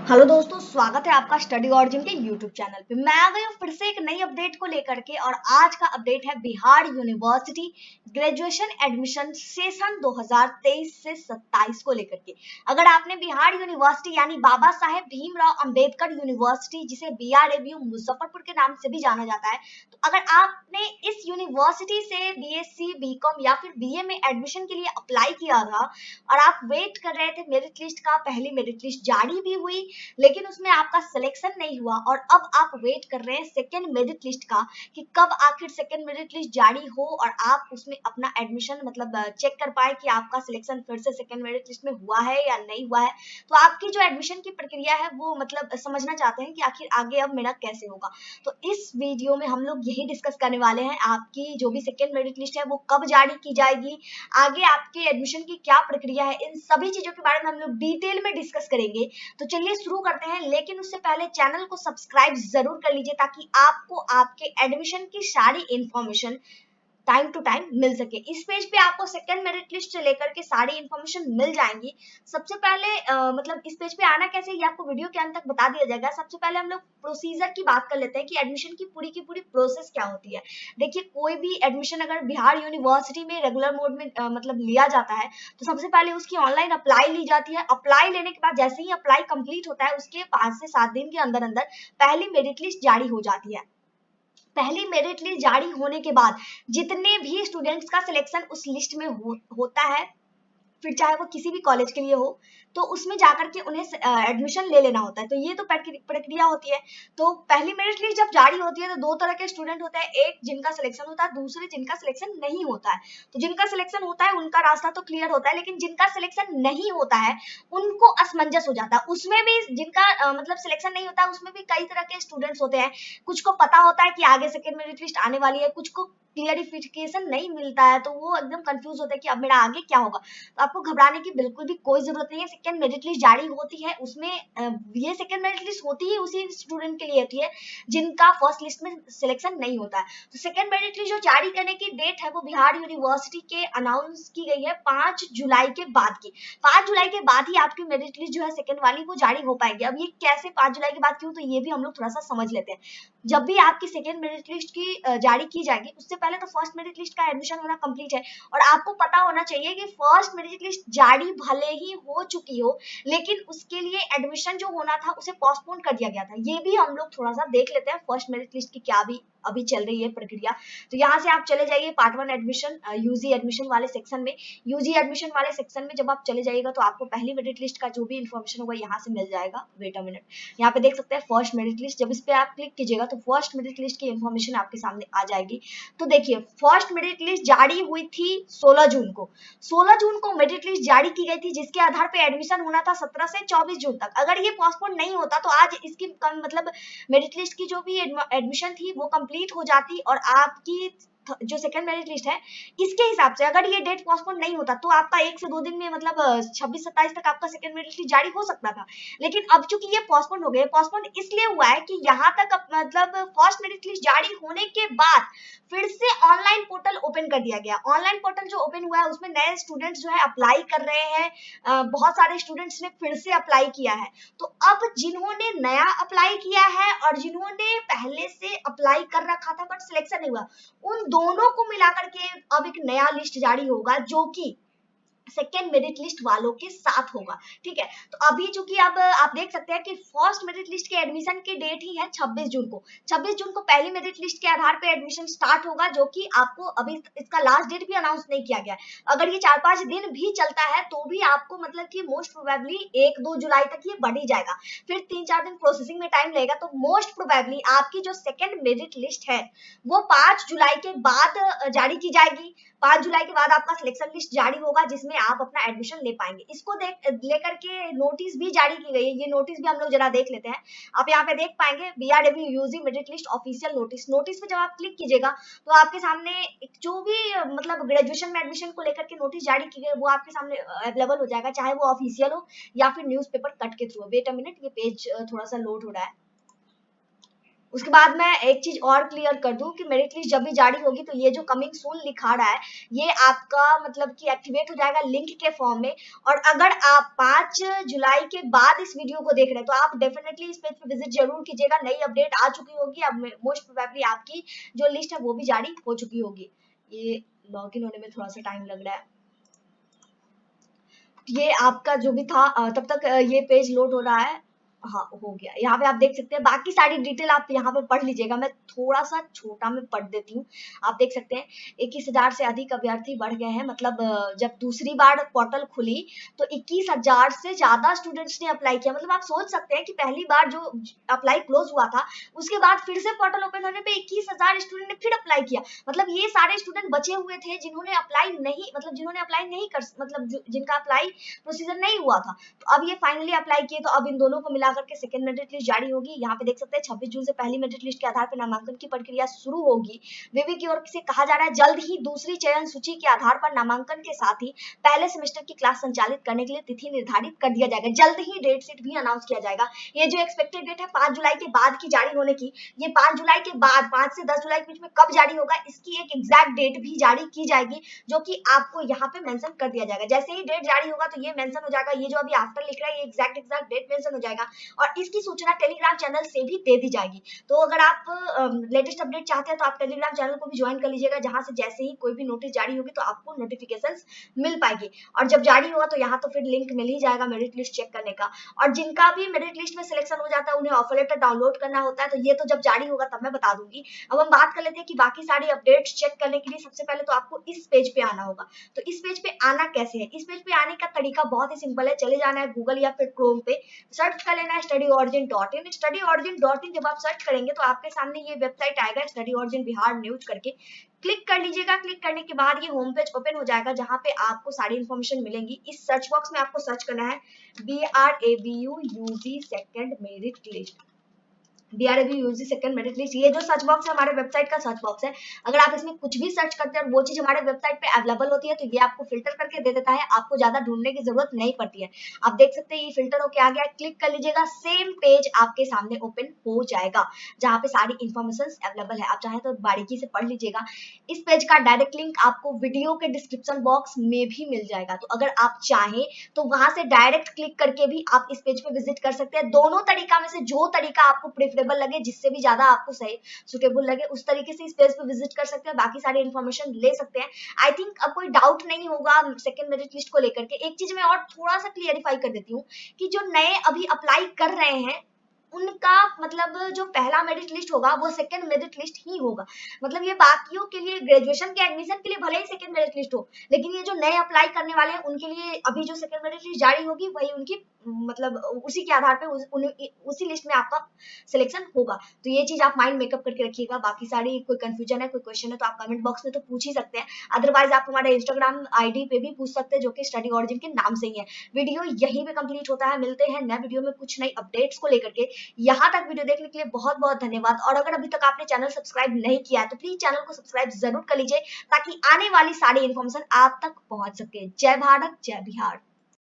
Hello दोस्तों, स्वागत है आपका स्टडी ऑरिजिन के यूट्यूब चैनल पे। मैं आ गई हूँ फिर से एक नई अपडेट को लेकर के। और आज का अपडेट है Bihar university graduation admission session 2023 से 27 को लेकर के। अगर आपने बिहार यूनिवर्सिटी यानी बाबा साहेब भीमराव अंबेडकर यूनिवर्सिटी, जिसे BRABU मुजफ्फरपुर के नाम से भी जाना जाता है, तो अगर आपने इस यूनिवर्सिटी से BSc BCom या फिर BA में एडमिशन के लिए अप्लाई किया था और आप वेट कर रहे थे मेरिट लिस्ट का, पहली मेरिट लिस्ट जारी भी हुई लेकिन उसमें आपका सिलेक्शन नहीं हुआ और अब आप वेट कर रहे हैं सेकेंड मेरिट लिस्ट का कि कब आखिर सेकेंड मेरिट लिस्ट जारी हो और आप उसमें अपना एडमिशन चेक कर पाए कि आपका सिलेक्शन फिर से सेकेंड मेरिट लिस्ट में हुआ है या नहीं हुआ है। तो आपकी जो एडमिशन की प्रक्रिया है वो समझना चाहते हैं कि आखिर आगे अब मेरा कैसे होगा। तो इस वीडियो में हम लोग यही डिस्कस करने वाले हैं, आपकी जो भी सेकेंड मेरिट लिस्ट है वो कब जारी की जाएगी, आगे आपके एडमिशन की क्या प्रक्रिया है, इन सभी चीजों के बारे में हम लोग डिटेल में डिस्कस करेंगे। तो चलिए शुरू करते हैं, लेकिन उससे पहले चैनल को सब्सक्राइब जरूर कर लीजिए ताकि आपको आपके एडमिशन की सारी इंफॉर्मेशन टाइम टू टाइम मिल सके। इस पेज पे आपको सेकंड मेरिट लिस्ट से लेकर के सारी इंफॉर्मेशन मिल जाएंगी। सबसे पहले इस पेज पे आना कैसे, ये आपको वीडियो के अंत तक बता दिया जाएगा। सबसे पहले हम लोग प्रोसीजर की बात कर लेते हैं कि एडमिशन की पूरी प्रोसेस क्या होती है। देखिए, कोई भी एडमिशन अगर बिहार यूनिवर्सिटी में रेगुलर मोड में लिया जाता है तो सबसे पहले उसकी ऑनलाइन अप्लाई ली जाती है। अप्लाई लेने के बाद जैसे ही अप्लाई कंप्लीट होता है उसके 5 से 7 दिन के अंदर अंदर पहली मेरिट लिस्ट जारी हो जाती है। पहली मेरिट लिस्ट जारी होने के बाद जितने भी स्टूडेंट्स का सिलेक्शन उस लिस्ट में होता है, फिर चाहे वो किसी भी कॉलेज के लिए हो, तो उसमें जाकर के उन्हें एडमिशन ले लेना होता है। तो ये तो प्रक्रिया होती है। तो पहली मेरिट लिस्ट जब जारी होती है तो दो तरह के स्टूडेंट होते हैं, एक जिनका सिलेक्शन होता है, दूसरे जिनका सिलेक्शन नहीं होता है। तो जिनका सिलेक्शन होता है उनका रास्ता तो क्लियर होता है, लेकिन जिनका सिलेक्शन नहीं होता है उनको असमंजस हो जाता है। उसमें भी जिनका सिलेक्शन नहीं होता है उसमें भी कई तरह के स्टूडेंट्स होते हैं। कुछ को पता होता है कि आगे सेकेंड मेरिट लिस्ट आने वाली है, कुछ को क्लियरिफिकेशन नहीं मिलता है, तो वो एकदम कंफ्यूज होता है कि अब मेरा आगे क्या होगा। तो आपको घबराने की बिल्कुल भी कोई जरूरत नहीं है। सेकंड मेरिट लिस्ट जारी होती है उसमें ये सेकंड मेरिट लिस्ट होती ही उसी स्टूडेंट के लिए होती है जिनका फर्स्ट लिस्ट में सिलेक्शन नहीं होता है। तो सेकंड मेरिट लिस्ट जो जारी करने की डेट है वो बिहार यूनिवर्सिटी के अनाउंस की गई है 5 जुलाई के बाद की। 5 जुलाई के बाद ही आपकी मेरिट लिस्ट जो है सेकंड वाली वो जारी हो पाएगी। अब ये कैसे 5 जुलाई के बाद क्यों, तो ये भी हम लोग थोड़ा सा समझ लेते हैं। जब भी आपकी सेकेंड मेरिट लिस्ट की जारी की जाएगी उससे पहले तो फर्स्ट मेरिट लिस्ट का एडमिशन होना कंप्लीट है। और आपको पता होना चाहिए कि फर्स्ट मेरिट लिस्ट जारी भले ही हो चुकी हो, लेकिन उसके लिए एडमिशन जो होना था उसे पोस्टपोन कर दिया गया था। ये भी हम लोग थोड़ा सा देख लेते हैं फर्स्ट मेरिट लिस्ट की क्या भी अभी चल रही है प्रक्रिया। तो यहाँ से आप चले जाइए पार्ट 1 एडमिशन, यूजी एडमिशन वाले सेक्शन में। यूजी एडमिशन वाले सेक्शन में जब आप चले जाइएगा तो आपको पहली मेरिट लिस्ट का जो भी इन्फॉर्मेशन होगा यहाँ से मिल जाएगा। वेट अ मिनट, यहाँ पे देख सकते हैं फर्स्ट मेरिट लिस्ट। जब इस पे आप क्लिक कीजिएगा तो फर्स्ट मेरिट लिस्ट की इन्फॉर्मेशन आपके सामने आ जाएगी। तो देखिए, फर्स्ट मेरिट लिस्ट जारी हुई थी 16 जून को। 16 जून को मेरिट लिस्ट जारी की गई थी जिसके आधार पे एडमिशन होना था 17 से 24 जून तक। अगर ये पोस्टपोन नहीं होता तो आज इसकी मेरिट लिस्ट की जो भी एडमिशन थी वो कंप्लीट हो जाती और आपकी जो सेकंड मेरिट लिस्ट है इसके हिसाब से अगर ये डेट पोस्टपोन नहीं होता तो आपका 1 से 2 दिन में 26-27 तक आपका सेकंड मेरिट लिस्ट जारी हो सकता था। लेकिन अब चूंकि ये पोस्टपोन हो गए, पोस्टपोन इसलिए हुआ है कि यहाँ तक फर्स्ट मेरिट लिस्ट जारी होने के बाद फिर से ऑनलाइन पोर्टल ओपन कर दिया गया। ऑनलाइन पोर्टल जो ओपन हुआ है उसमें नए स्टूडेंट्स जो है अप्लाई कर रहे हैं। बहुत सारे स्टूडेंट्स ने फिर से अप्लाई किया है। तो अब जिन्होंने नया अप्लाई किया है और जिन्होंने पहले से अप्लाई कर रखा था बट सिलेक्शन नहीं हुआ, उन दोनों को मिलाकर के अब एक नया लिस्ट जारी होगा जो कि सेकेंड मेरिट लिस्ट वालों के साथ होगा। ठीक है, तो अभी चूंकि अब आप देख सकते हैं कि फर्स्ट मेरिट लिस्ट के एडमिशन की डेट ही है 26 जून को। 26 जून को पहली मेरिट लिस्ट के आधार पे एडमिशन स्टार्ट होगा, जो कि आपको अभी इसका लास्ट डेट भी अनाउंस नहीं किया गया है। अगर ये 4-5 दिन भी चलता है तो भी आपको कि मोस्ट प्रोबेबली 1-2 जुलाई तक ये बढ़ ही जाएगा। फिर 3-4 दिन प्रोसेसिंग में टाइम लगेगा। तो मोस्ट प्रोबेबली आपकी जो सेकेंड मेरिट लिस्ट है वो 5 जुलाई के बाद जारी की जाएगी। 5 जुलाई के बाद आपका सिलेक्शन लिस्ट जारी होगा जिसमें आप अपना एडमिशन ले पाएंगे। इसको लेकर के नोटिस भी जारी की गई है। ये नोटिस भी हम लोग जरा देख लेते हैं। आप यहाँ पे देख पाएंगे BRABU UG merit list official notice. Notice पे जब आप क्लिक कीजिएगा तो आपके सामने जो भी ग्रेजुएशन में एडमिशन को लेकर के नोटिस जारी की गई वो आपके सामने अवेलेबल हो जाएगा, चाहे वो ऑफिशियल हो या फिर न्यूज़पेपर कट के थ्रू। वेट अ मिनट, ये पेज थोड़ा सा लोड हो रहा है। उसके बाद मैं एक चीज और क्लियर कर दूं कि मेरिट लिस्ट जब भी जारी होगी तो ये जो कमिंग सून लिखा रहा है ये आपका मतलब कि एक्टिवेट हो जाएगा लिंक के फॉर्म में। और अगर आप 5 जुलाई के बाद इस वीडियो को देख रहे हैं तो आप डेफिनेटली इस पेज पे विजिट जरूर कीजिएगा। नई अपडेट आ चुकी होगी, अब मोस्ट प्रोबेबली आपकी जो लिस्ट है वो भी जारी हो चुकी होगी। ये लॉगिन होने में थोड़ा सा टाइम लग रहा है। ये आपका जो भी था तब तक ये पेज लोड हो रहा है। हाँ हो गया, यहाँ पे आप देख सकते हैं बाकी सारी डिटेल आप यहाँ पे पढ़ लीजिएगा। मैं थोड़ा सा छोटा में पढ़ देती हूँ। आप देख सकते हैं 21,000 से अधिक अभ्यर्थी बढ़ गए हैं। मतलब जब दूसरी बार पोर्टल खुली तो 21,000 से ज्यादा स्टूडेंट्स ने अप्लाई किया। मतलब आप सोच सकते हैं कि पहली बार जो अप्लाई क्लोज हुआ था उसके बाद फिर से पोर्टल ओपन होने पे 21,000 स्टूडेंट ने फिर अप्लाई किया। मतलब ये सारे स्टूडेंट बचे हुए थे जिन्होंने अप्लाई नहीं कर मतलब जिनका अप्लाई प्रोसीजर नहीं हुआ था। तो अब ये फाइनली अप्लाई किए तो अब इन दोनों को मिलाकर के सेकंड मेरिट लिस्ट जारी होगी। यहाँ पे देख सकते हैं 26 जून से पहली मेरिट लिस्ट के आधार पर नामांकन की प्रक्रिया शुरू होगी। विवि की ओर से कहा जा रहा है जल्द ही दूसरी चयन सूची के आधार पर नामांकन के साथ ही पहले सेमेस्टर की क्लास संचालित करने के लिए तिथि निर्धारित कर दिया जाएगा। जल्द ही डेट शीट भी अनाउंस किया जाएगा। ये जो एक्सपेक्टेड डेट है 5 जुलाई के बाद की जारी होने की, ये 5 जुलाई के बाद 5 से 10 जुलाई के बीच में कब जारी होगा इसकी एक एग्जैक्ट डेट भी जारी की जाएगी जो कि आपको यहाँ पे मेंशन कर दिया जाएगा। जैसे ही डेट जारी होगा तो ये मेंशन हो जाएगा। ये जो अभी आफ्टर लिख रहा है ये एग्जैक्ट डेट मेंशन हो जाएगा और इसकी सूचना टेलीग्राम चैनल से भी दे दी जाएगी। तो अगर आप लेटेस्ट अपडेट चाहते हैं तो आप टेलीग्राम चैनल को भी ज्वाइन कर लीजिएगा, जहां से जैसे ही कोई भी नोटिस जारी होगी तो आपको नोटिफिकेशंस मिल पाएगी। और जब जारी होगा तो यहाँ तो फिर लिंक मिल ही जाएगा मेरिट लिस्ट चेक करने का। और जिनका भी मेरिट लिस्ट में सिलेक्शन हो जाता है उन्हें ऑफर लेटर डाउनलोड करना होता है, तो ये तो जब जारी होगा तब मैं बता दूंगी। अब हम बात कर लेते हैं कि बाकी सारी अपडेट्स चेक करने के लिए सबसे पहले तो आपको इस पेज पे आना होगा। तो इस पेज पे आना कैसे है? इस पेज पे आने का तरीका बहुत ही सिंपल है। चले जाना है गूगल या फिर क्रोम पे, सर्च कर लेना है studyorigin.in। studyorigin.in जब आप सर्च करेंगे तो आपके सामने ये वेबसाइट आएगा स्टडी ऑरिजिन बिहार न्यूज करके, क्लिक कर लीजिएगा। क्लिक करने के बाद ये होम पेज ओपन हो जाएगा जहां पे आपको सारी इन्फॉर्मेशन मिलेंगी। इस सर्च बॉक्स में आपको सर्च करना है BRAVUUG second merit list. BRAVUUG second merit list, ये जो सर्च बॉक्स है हमारे वेबसाइट का सर्च बॉक्स है। अगर आप इसमें कुछ भी सर्च करते हैं और वो चीज हमारे वेबसाइट पे अवेलेबल होती है तो ये आपको फिल्टर करके दे देता है, आपको ज्यादा ढूंढने की जरूरत नहीं पड़ती है। आप देख सकते हैं ये फिल्टर होके आ गया है। क्लिक कर लीजिएगा, सेम पेज आपके सामने ओपन हो जाएगा जहाँ पे सारी इन्फॉर्मेशन अवेलेबल है। आप चाहे तो बारीकी से पढ़ लीजिएगा। इस पेज का डायरेक्ट लिंक आपको वीडियो के डिस्क्रिप्शन बॉक्स में भी मिल जाएगा, तो अगर आप चाहें तो वहां से डायरेक्ट क्लिक करके भी आप इस पेज पे विजिट कर सकते हैं। दोनों तरीका में से जो तरीका आपको प्रेफरेबल लगे, जिससे भी ज्यादा आपको सही सुटेबल लगे, उस तरीके से इस पेज पे विजिट कर सकते हैं, बाकी सारी इन्फॉर्मेशन ले सकते हैं। आई थिंक अब कोई डाउट नहीं होगा सेकंड मेरिट लिस्ट को लेकर के। एक चीज मैं और थोड़ा सा क्लियरिफाई कर देती हूँ कि जो नए अभी अप्लाई कर रहे हैं उनका मतलब जो पहला मेरिट लिस्ट होगा वो सेकंड मेरिट लिस्ट ही होगा। मतलब ये बाकियों के लिए ग्रेजुएशन के एडमिशन के लिए भले ही सेकंड मेरिट लिस्ट हो, लेकिन ये जो नए अप्लाई करने वाले हैं उनके लिए अभी जो सेकंड मेरिट लिस्ट जारी होगी वही उनकी मतलब उसी के आधार पे उसी लिस्ट में आपका सिलेक्शन होगा। तो ये चीज आप माइंड मेकअप करके रखिएगा। बाकी सारी कोई कंफ्यूजन है, कोई क्वेश्चन है तो आप कमेंट बॉक्स में तो पूछ ही सकते हैं, अदरवाइज आप हमारे इंस्टाग्राम आईडी पे भी पूछ सकते हैं जो कि स्टडी ऑरिजिन के नाम से ही है। वीडियो यहीं पे कंप्लीट होता है। मिलते हैं नए वीडियो में कुछ नई अपडेट्स को लेकर के। यहाँ तक वीडियो देखने के लिए बहुत बहुत धन्यवाद। और अगर अभी तक आपने चैनल सब्सक्राइब नहीं किया है तो प्लीज चैनल को सब्सक्राइब जरूर कर लीजिए ताकि आने वाली सारी इन्फॉर्मेशन आप तक पहुंच सके। जय भारत, जय बिहार।